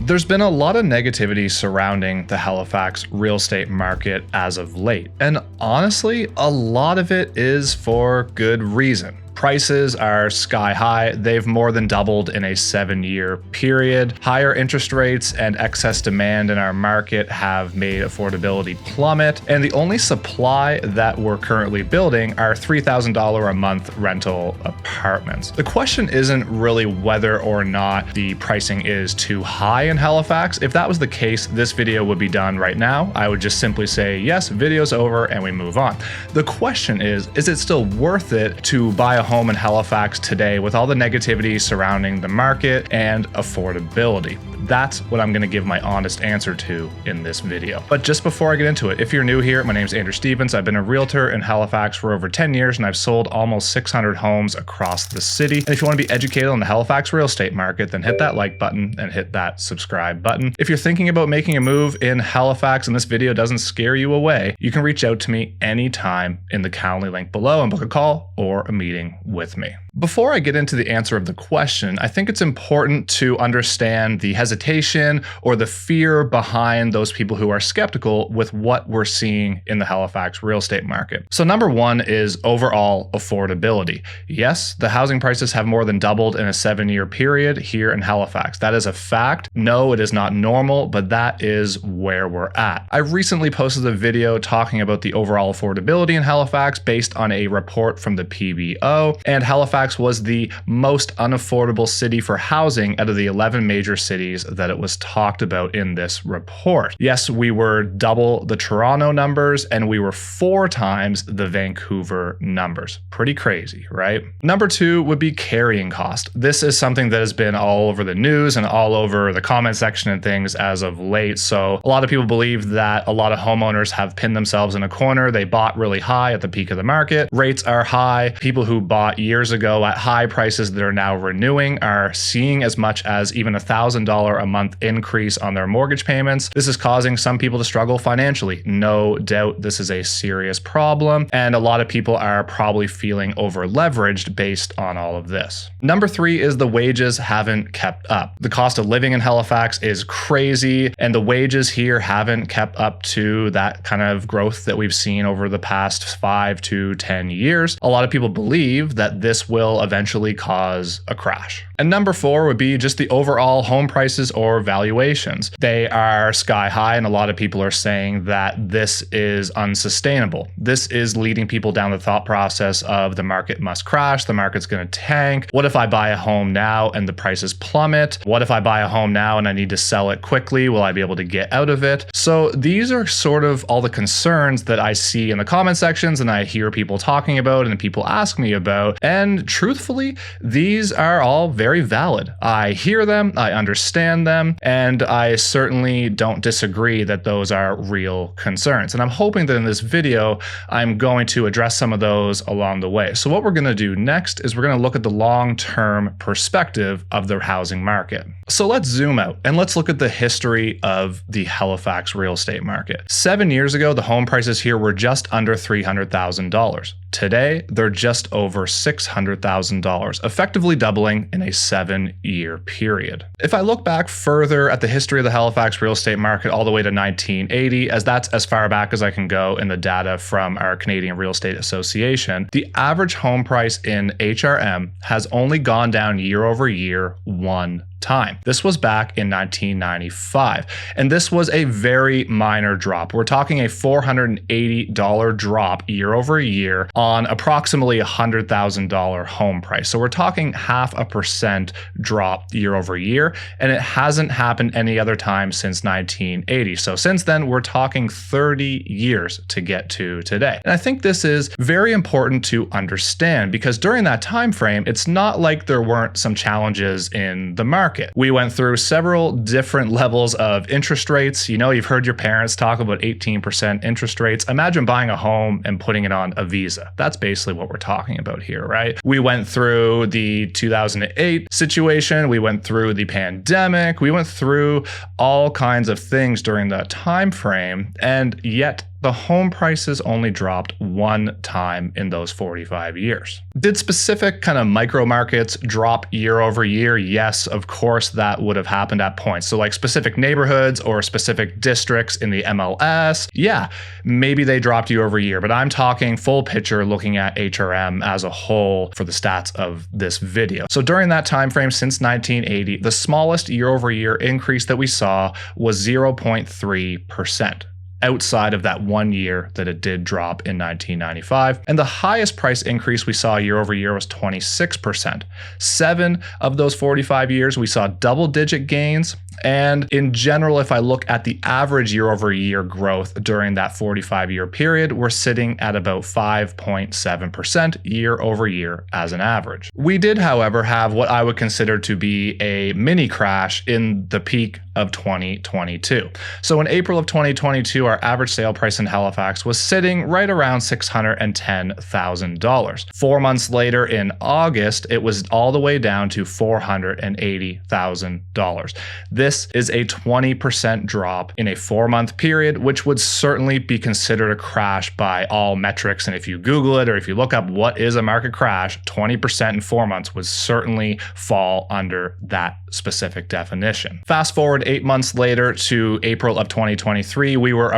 There's been a lot of negativity surrounding the Halifax real estate market as of late, and honestly, a lot of it is for good reason. Prices are sky high. They've more than doubled in a 7-year period. Higher interest rates and excess demand in our market have made affordability plummet. And the only supply that we're currently building are $3,000 a month rental apartments. The question isn't really whether or not the pricing is too high in Halifax. If that was the case, this video would be done right now. I would just simply say, yes, video's over, and we move on. The question is it still worth it to buy a home in Halifax today with all the negativity surrounding the market and affordability? That's what I'm going to give my honest answer to in this video. But just before I get into it, if you're new here, my name is Andrew Stevens. I've been a realtor in Halifax for over 10 years, and I've sold almost 600 homes across the city. And if you want to be educated on the Halifax real estate market, then hit that like button and hit that subscribe button. If you're thinking about making a move in Halifax and this video doesn't scare you away, you can reach out to me anytime in the Calendly link below and book a call or a meeting with me. Before I get into the answer of the question, I think it's important to understand the hesitation or the fear behind those people who are skeptical with what we're seeing in the Halifax real estate market. So number one is overall affordability. Yes, the housing prices have more than doubled in a 7-year period here in Halifax. That is a fact. No, it is not normal, but that is where we're at. I recently posted a video talking about the overall affordability in Halifax based on a report from the PBO, and Halifax was the most unaffordable city for housing out of the 11 major cities that it was talked about in this report. Yes, we were double the Toronto numbers, and we were 4 times the Vancouver numbers. Pretty crazy, right? Number two would be carrying cost. This is something that has been all over the news and all over the comment section and things as of late. So a lot of people believe that a lot of homeowners have pinned themselves in a corner. They bought really high at the peak of the market. Rates are high. People who bought years ago at high prices that are now renewing are seeing as much as even $1,000 a month increase on their mortgage payments. This is causing some people to struggle financially. No doubt this is a serious problem, and a lot of people are probably feeling over leveraged based on all of this. Number three is the wages haven't kept up. The cost of living in Halifax is crazy, and the wages here haven't kept up to that kind of growth that we've seen over the past 5 to 10 years. A lot of people believe that this will eventually cause a crash. And number four would be just the overall home prices or valuations. They are sky high, and a lot of people are saying that this is unsustainable. This is leading people down the thought process of the market must crash, the market's going to tank. What if I buy a home now and the prices plummet? What if I buy a home now and I need to sell it quickly? Will I be able to get out of it? So these are sort of all the concerns that I see in the comment sections, and I hear people talking about and people ask me about. And truthfully, these are all very valid. I hear them, I understand them, and I certainly don't disagree that those are real concerns. And I'm hoping that in this video, I'm going to address some of those along the way. So what we're going to do next is we're going to look at the long-term perspective of the housing market. So let's zoom out and let's look at the history of the Halifax real estate market. 7 years ago, the home prices here were just under $300,000. Today, they're just over $600,000, effectively doubling in a 7-year period. If I look back further at the history of the Halifax real estate market all the way to 1980, as that's as far back as I can go in the data from our Canadian Real Estate Association, the average home price in HRM has only gone down year over year 1 time. This was back in 1995, and this was a very minor drop. We're talking a $480 drop year over year on approximately $100,000 home price. So we're talking 0.5% drop year over year, and it hasn't happened any other time since 1980. So since then, we're talking 30 years to get to today. And I think this is very important to understand because during that time frame, it's not like there weren't some challenges in the market. We went through several different levels of interest rates. You know, you've heard your parents talk about 18% interest rates. Imagine buying a home and putting it on a Visa. That's basically what we're talking about here, right? We went through the 2008 situation. We went through the pandemic. We went through all kinds of things during that time frame, and yet the home prices only dropped one time in those 45 years. Did specific kind of micro markets drop year over year? Yes, of course that would have happened at points. So like specific neighborhoods or specific districts in the MLS, yeah, maybe they dropped year over year, but I'm talking full picture looking at HRM as a whole for the stats of this video. So during that time frame since 1980, the smallest year over year increase that we saw was 0.3%. outside of that 1 year that it did drop in 1995. And the highest price increase we saw year over year was 26%. 7 of those 45 years, we saw double-digit gains. And in general, if I look at the average year over year growth during that 45-year period, we're sitting at about 5.7% year over year as an average. We did, however, have what I would consider to be a mini crash in the peak of 2022. So in April of 2022, our average sale price in Halifax was sitting right around $610,000. 4 months later in August, it was all the way down to $480,000. This is a 20% drop in a 4-month period, which would certainly be considered a crash by all metrics. And if you Google it or if you look up what is a market crash, 20% in 4 months would certainly fall under that specific definition. Fast forward 8 months later to April of 2023, we were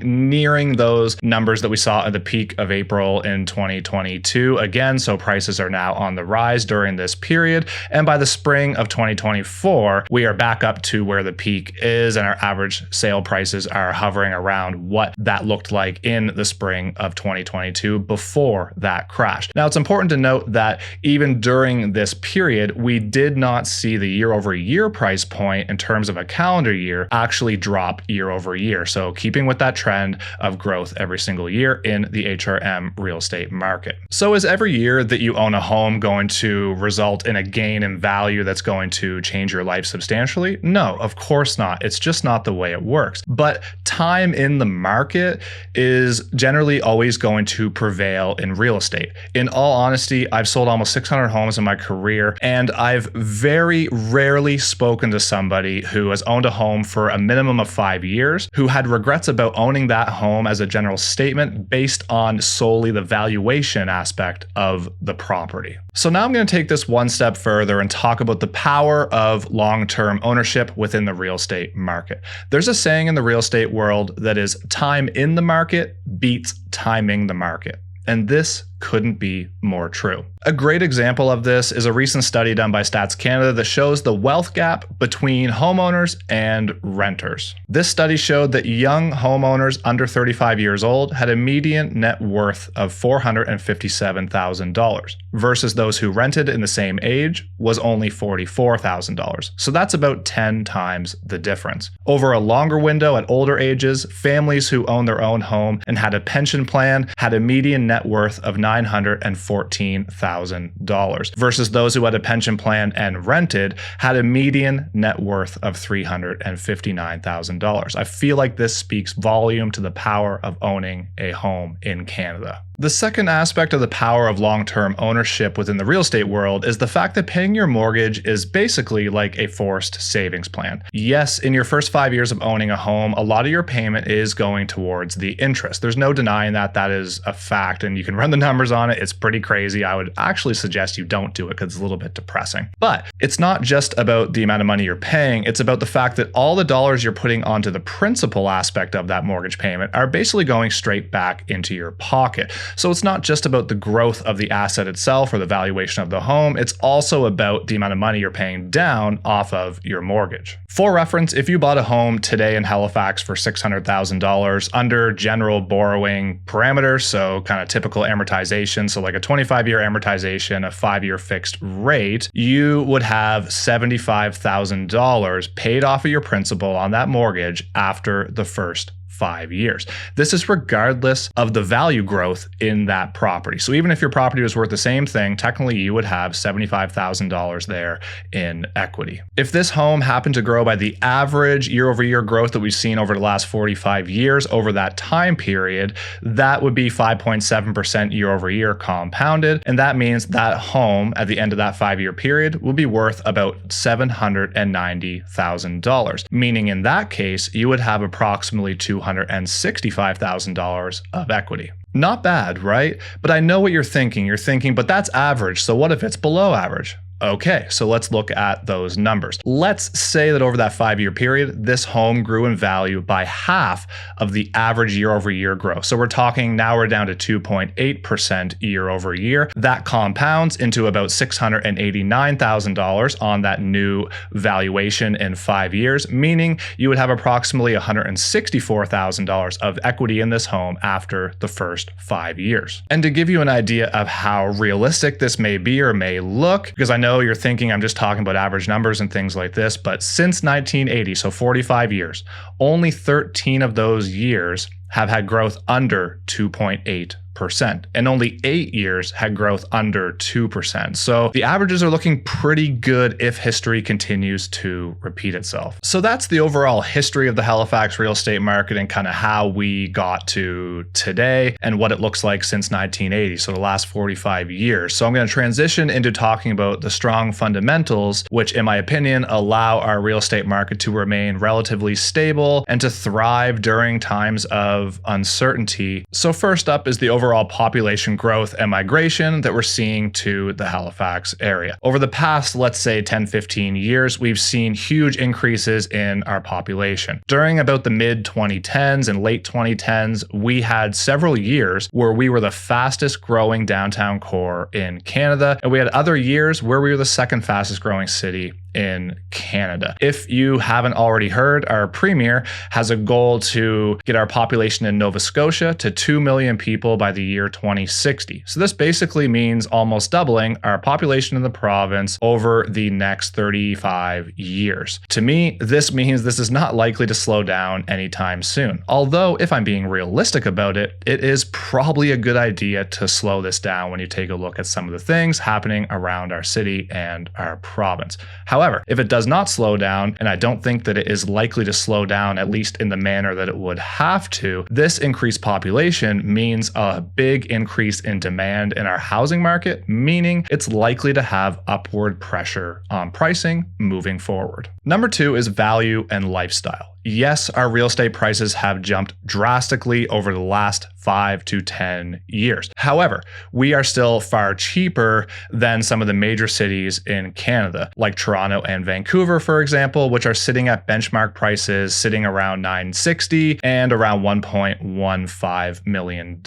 nearing those numbers that we saw at the peak of April in 2022 again. So prices are now on the rise during this period. And by the spring of 2024, we are back up to where the peak is, and our average sale prices are hovering around what that looked like in the spring of 2022 before that crash. Now, it's important to note that even during this period, we did not see the year over year price point in terms of a calendar year actually drop year over year. So keeping with that trend of growth every single year in the HRM real estate market. So is every year that you own a home going to result in a gain in value that's going to change your life substantially? No, of course not. It's just not the way it works. But time in the market is generally always going to prevail in real estate. In all honesty, I've sold almost 600 homes in my career, and I've very rarely spoken to somebody who has owned a home for a minimum of 5 years, who had regrets about owning that home as a general statement based on solely the valuation aspect of the property. So now I'm going to take this one step further and talk about the power of long-term ownership within the real estate market. There's a saying in the real estate world that is time in the market beats timing the market. And this couldn't be more true. A great example of this is a recent study done by Stats Canada that shows the wealth gap between homeowners and renters. This study showed that young homeowners under 35 years old had a median net worth of $457,000 versus those who rented in the same age was only $44,000. So that's about 10 times the difference. Over a longer window at older ages, families who owned their own home and had a pension plan had a median net worth of $914,000 versus those who had a pension plan and rented had a median net worth of $359,000. I feel like this speaks volume to the power of owning a home in Canada. The second aspect of the power of long-term ownership within the real estate world is the fact that paying your mortgage is basically like a forced savings plan. Yes, in your first 5 years of owning a home, a lot of your payment is going towards the interest. There's no denying that. That is a fact, and you can run the numbers on it. It's pretty crazy. I would actually suggest you don't do it because it's a little bit depressing. But it's not just about the amount of money you're paying. It's about the fact that all the dollars you're putting onto the principal aspect of that mortgage payment are basically going straight back into your pocket. So it's not just about the growth of the asset itself or the valuation of the home. It's also about the amount of money you're paying down off of your mortgage. For reference, if you bought a home today in Halifax for $600,000 under general borrowing parameters, so kind of typical amortization, so like a 25-year amortization, a 5-year fixed rate, you would have $75,000 paid off of your principal on that mortgage after the first 5 years. This is regardless of the value growth in that property. So even if your property was worth the same thing, technically you would have $75,000 there in equity. If this home happened to grow by the average year-over-year growth that we've seen over the last 45 years over that time period, that would be 5.7% year-over-year compounded. And that means that home at the end of that 5-year period will be worth about $790,000. Meaning in that case, you would have approximately $265,000 of equity. Not bad, right? But I know what you're thinking. You're thinking, but that's average. So what if it's below average? Okay, so let's look at those numbers. Let's say that over that 5-year period, this home grew in value by half of the average year-over-year growth. So we're talking now we're down to 2.8% year-over-year. That compounds into about $689,000 on that new valuation in 5 years, meaning you would have approximately $164,000 of equity in this home after the first 5 years. And to give you an idea of how realistic this may be or may look, because I know you're thinking I'm just talking about average numbers and things like this, but since 1980, so 45 years, only 13 of those years have had growth under 2.8%, and only 8 years had growth under 2%. So the averages are looking pretty good if history continues to repeat itself. So that's the overall history of the Halifax real estate market and kind of how we got to today and what it looks like since 1980, so the last 45 years. So I'm going to transition into talking about the strong fundamentals, which in my opinion allow our real estate market to remain relatively stable and to thrive during times of uncertainty. So first up is the overall population growth and migration that we're seeing to the Halifax area. Over the past, let's say 10-15 years, we've seen huge increases in our population. During about the mid 2010s and late 2010s, we had several years where we were the fastest growing downtown core in Canada, and we had other years where we were the second fastest growing city in Canada. If you haven't already heard, our premier has a goal to get our population in Nova Scotia to 2 million people by the year 2060. So this basically means almost doubling our population in the province over the next 35 years. To me, this means this is not likely to slow down anytime soon. Although, if I'm being realistic about it, it is probably a good idea to slow this down when you take a look at some of the things happening around our city and our province. However, if it does not slow down, and I don't think that it is likely to slow down, at least in the manner that it would have to, this increased population means a big increase in demand in our housing market, meaning it's likely to have upward pressure on pricing moving forward. Number 2 is value and lifestyle. Yes, our real estate prices have jumped drastically over the last 5 to 10 years. However, we are still far cheaper than some of the major cities in Canada, like Toronto and Vancouver, for example, which are sitting at benchmark prices sitting around $960 and around $1.15 million,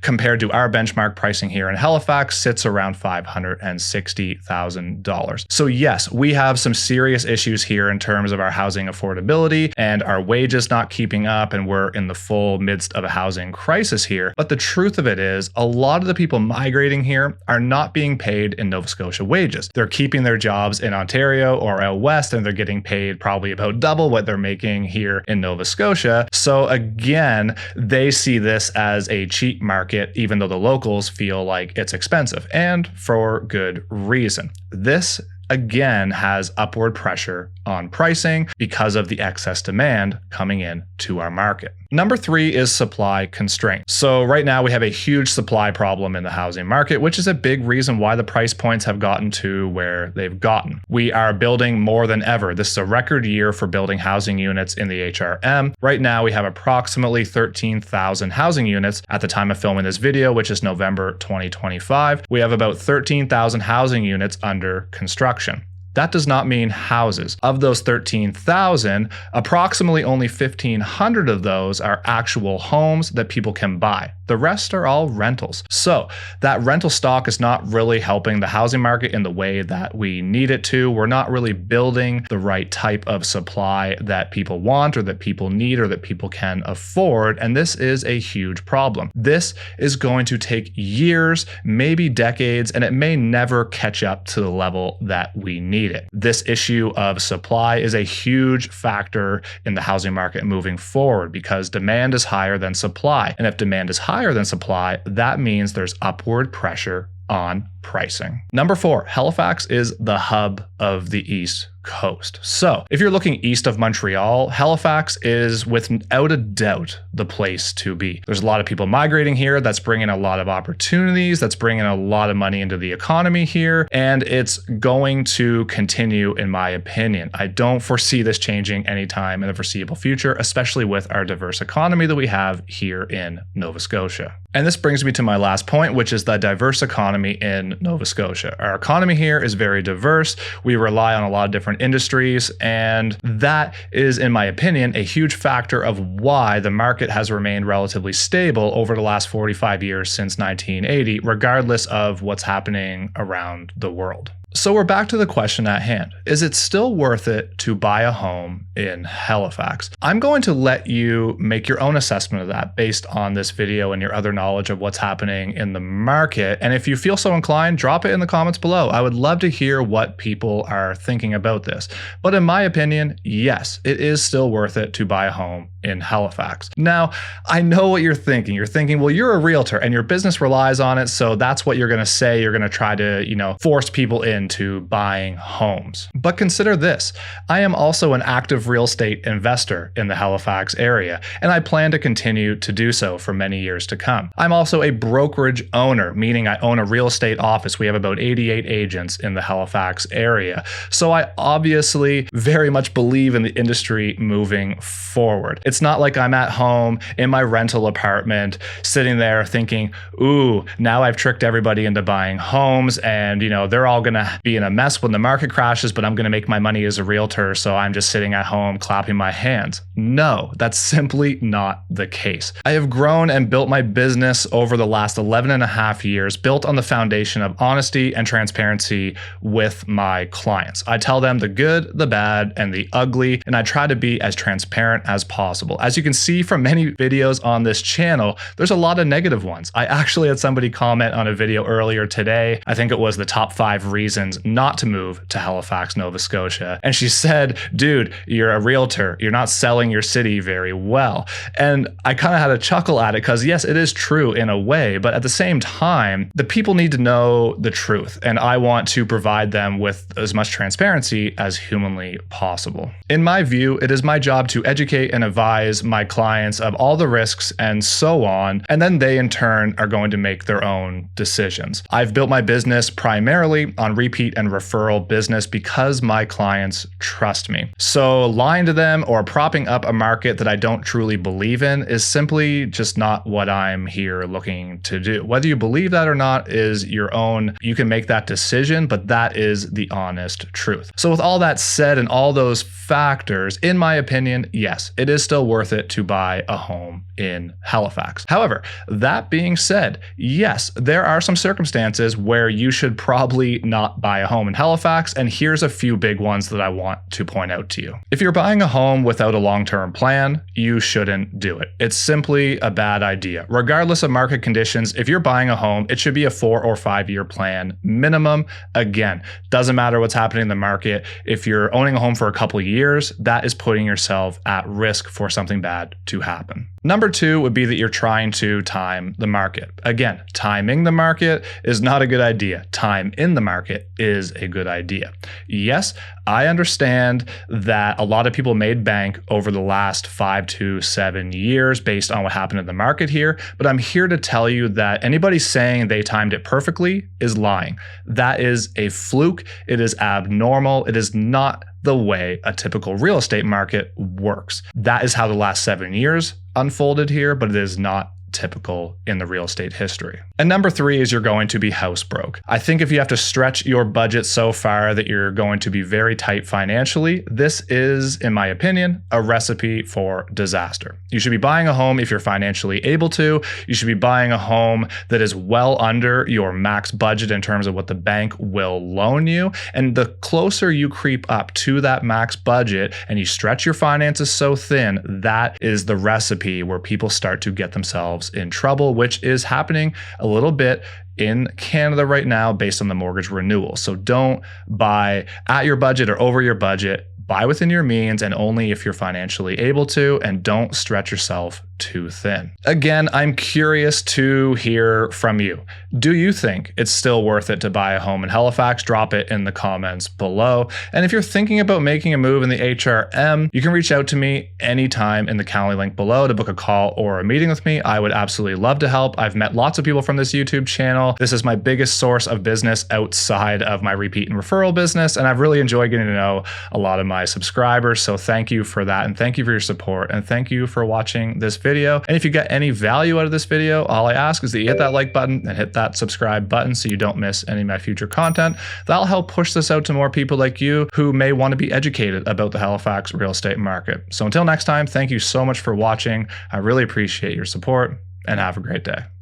compared to our benchmark pricing here in Halifax sits around $560,000. So yes, we have some serious issues here in terms of our housing affordability and our wages not keeping up, and we're in the full midst of a housing crisis here. But the truth of it is, a lot of the people migrating here are not being paid in Nova Scotia wages. They're keeping their jobs in Ontario or out west, and they're getting paid probably about double what they're making here in Nova Scotia. So again, they see this as a cheap market, even though the locals feel like it's expensive, and for good reason. This again has upward pressure on pricing because of the excess demand coming in to our market. Number 3 is supply constraint. So right now we have a huge supply problem in the housing market, which is a big reason why the price points have gotten to where they've gotten. We are building more than ever. This is a record year for building housing units in the HRM. Right now we have approximately 13,000 housing units at the time of filming this video, which is November 2025. We have about 13,000 housing units under construction. That does not mean houses. Of those 13,000, approximately only 1,500 of those are actual homes that people can buy. The rest are all rentals. So that rental stock is not really helping the housing market in the way that we need it to. We're not really building the right type of supply that people want or that people need or that people can afford. And this is a huge problem. This is going to take years, maybe decades, and it may never catch up to the level that we need it. This issue of supply is a huge factor in the housing market moving forward because demand is higher than supply. And if demand is higher than supply, that means there's upward pressure on pricing. Number 4, Halifax is the hub of the East coast. So if you're looking east of Montreal, Halifax is without a doubt the place to be. There's a lot of people migrating here. That's bringing a lot of opportunities. That's bringing a lot of money into the economy here. And it's going to continue, in my opinion. I don't foresee this changing anytime in the foreseeable future, especially with our diverse economy that we have here in Nova Scotia. And this brings me to my last point, which is the diverse economy in Nova Scotia. Our economy here is very diverse. We rely on a lot of different industries, and that is, in my opinion, a huge factor of why the market has remained relatively stable over the last 45 years since 1980, regardless of what's happening around the world. So we're back to the question at hand. Is it still worth it to buy a home in Halifax? I'm going to let you make your own assessment of that based on this video and your other knowledge of what's happening in the market. And if you feel so inclined, drop it in the comments below. I would love to hear what people are thinking about this. But in my opinion, yes, it is still worth it to buy a home in Halifax. Now, I know what you're thinking. You're thinking, well, you're a realtor and your business relies on it, so that's what you're going to say. You're going to try to, force people into buying homes. But consider this. I am also an active real estate investor in the Halifax area, and I plan to continue to do so for many years to come. I'm also a brokerage owner, meaning I own a real estate office. We have about 88 agents in the Halifax area. So I obviously very much believe in the industry moving forward. It's not like I'm at home in my rental apartment sitting there thinking, ooh, now I've tricked everybody into buying homes and, they're all going to be in a mess when the market crashes, but I'm going to make my money as a realtor. So I'm just sitting at home clapping my hands. No, that's simply not the case. I have grown and built my business over the last 11 and a half years, built on the foundation of honesty and transparency with my clients. I tell them the good, the bad, and the ugly, and I try to be as transparent as possible. As you can see from many videos on this channel, there's a lot of negative ones. I actually had somebody comment on a video earlier today. I think it was the top 5 reasons not to move to Halifax, Nova Scotia. And she said, dude, you're a realtor. You're not selling your city very well. And I kind of had a chuckle at it because yes, it is true in a way, but at the same time, the people need to know the truth. And I want to provide them with as much transparency as humanly possible. In my view, it is my job to educate and advise my clients of all the risks and so on, and then they in turn are going to make their own decisions. I've built my business primarily on repeat and referral business because my clients trust me. So lying to them or propping up a market that I don't truly believe in is simply just not what I'm here looking to do. Whether you believe that or not is your own. You can make that decision, but that is the honest truth. So with all that said and all those factors, in my opinion, yes, it is still worth it to buy a home in Halifax. However, that being said, yes, there are some circumstances where you should probably not buy a home in Halifax, and here's a few big ones that I want to point out to you. If you're buying a home without a long-term plan, you shouldn't do it. It's simply a bad idea. Regardless of market conditions, if you're buying a home, it should be a 4 or 5 year plan minimum. Again, doesn't matter what's happening in the market. If you're owning a home for a couple of years, that is putting yourself at risk for something bad to happen. Number 2 would be that you're trying to time the market. Again, timing the market is not a good idea. Time in the market is a good idea. Yes, I understand that a lot of people made bank over the last 5 to 7 years based on what happened in the market here, but I'm here to tell you that anybody saying they timed it perfectly is lying. That is a fluke. It is abnormal. It is not the way a typical real estate market works. That is how the last 7 years unfolded here, but it is not typical in the real estate history. And number 3 is you're going to be house broke. I think if you have to stretch your budget so far that you're going to be very tight financially, this is, in my opinion, a recipe for disaster. You should be buying a home if you're financially able to. You should be buying a home that is well under your max budget in terms of what the bank will loan you. And the closer you creep up to that max budget and you stretch your finances so thin, that is the recipe where people start to get themselves in trouble, which is happening a little bit in Canada right now based on the mortgage renewal. So don't buy at your budget or over your budget. Buy within your means and only if you're financially able to, and don't stretch yourself too thin. Again, I'm curious to hear from you. Do you think it's still worth it to buy a home in Halifax? Drop it in the comments below. And if you're thinking about making a move in the HRM, you can reach out to me anytime in the Calendly link below to book a call or a meeting with me. I would absolutely love to help. I've met lots of people from this YouTube channel. This is my biggest source of business outside of my repeat and referral business, and I've really enjoyed getting to know a lot of my subscribers. So thank you for that, and thank you for your support, and thank you for watching this video. And if you got any value out of this video, all I ask is that you hit that like button and hit that subscribe button so you don't miss any of my future content. That'll help push this out to more people like you who may want to be educated about the Halifax real estate market. So until next time, thank you so much for watching. I really appreciate your support, and have a great day.